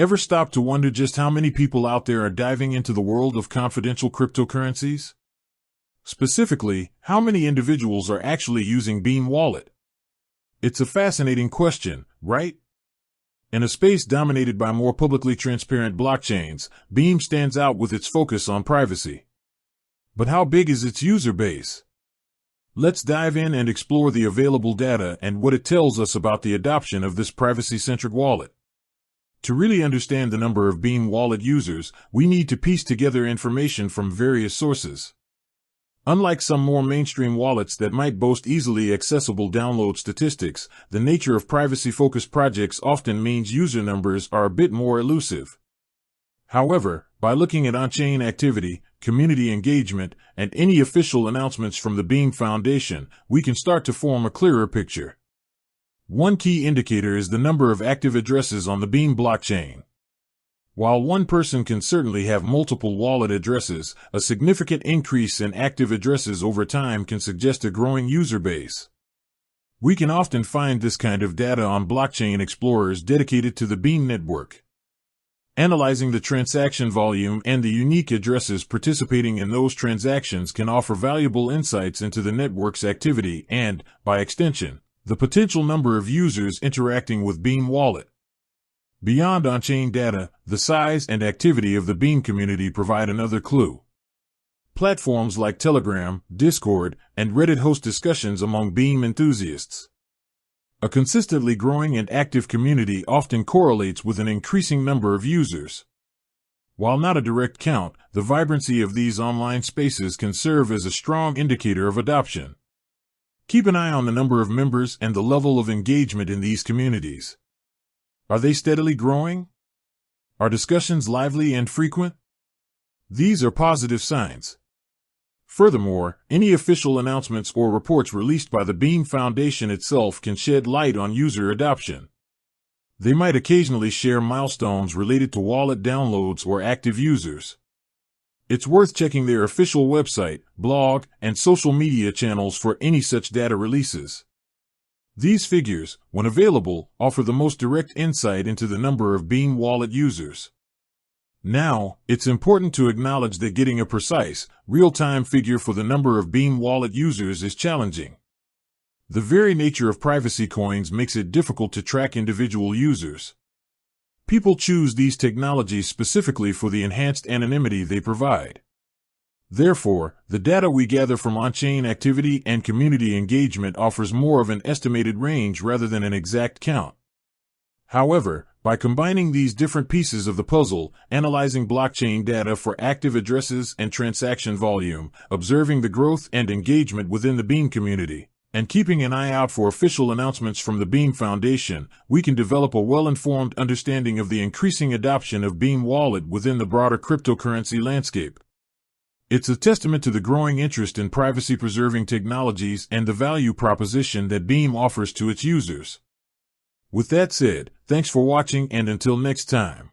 Ever stop to wonder just how many people out there are diving into the world of confidential cryptocurrencies? Specifically, how many individuals are actually using Beam Wallet? It's a fascinating question, right? In a space dominated by more publicly transparent blockchains, Beam stands out with its focus on privacy. But how big is its user base? Let's dive in and explore the available data and what it tells us about the adoption of this privacy-centric wallet. To really understand the number of Beam Wallet users, we need to piece together information from various sources. Unlike some more mainstream wallets that might boast easily accessible download statistics, the nature of privacy-focused projects often means user numbers are a bit more elusive. However, by looking at on-chain activity, community engagement, and any official announcements from the Beam Foundation, we can start to form a clearer picture. One key indicator is the number of active addresses on the Beam blockchain. While one person can certainly have multiple wallet addresses, a significant increase in active addresses over time can suggest a growing user base. We can often find this kind of data on blockchain explorers dedicated to the Beam network. Analyzing the transaction volume and the unique addresses participating in those transactions can offer valuable insights into the network's activity and, by extension, the potential number of users interacting with Beam Wallet. Beyond on-chain data, the size and activity of the Beam community provide another clue. Platforms like Telegram, Discord, and Reddit host discussions among Beam enthusiasts. A consistently growing and active community often correlates with an increasing number of users. While not a direct count, the vibrancy of these online spaces can serve as a strong indicator of adoption. Keep an eye on the number of members and the level of engagement in these communities. Are they steadily growing? Are discussions lively and frequent? These are positive signs. Furthermore, any official announcements or reports released by the Beam Foundation itself can shed light on user adoption. They might occasionally share milestones related to wallet downloads or active users. It's worth checking their official website, blog, and social media channels for any such data releases. These figures, when available, offer the most direct insight into the number of Beam Wallet users. Now, it's important to acknowledge that getting a precise, real-time figure for the number of Beam Wallet users is challenging. The very nature of privacy coins makes it difficult to track individual users. People choose these technologies specifically for the enhanced anonymity they provide. Therefore, the data we gather from on-chain activity and community engagement offers more of an estimated range rather than an exact count. However, by combining these different pieces of the puzzle, analyzing blockchain data for active addresses and transaction volume, observing the growth and engagement within the Beam community, and keeping an eye out for official announcements from the Beam Foundation, we can develop a well-informed understanding of the increasing adoption of Beam Wallet within the broader cryptocurrency landscape. It's a testament to the growing interest in privacy-preserving technologies and the value proposition that Beam offers to its users. With that said, thanks for watching, and until next time.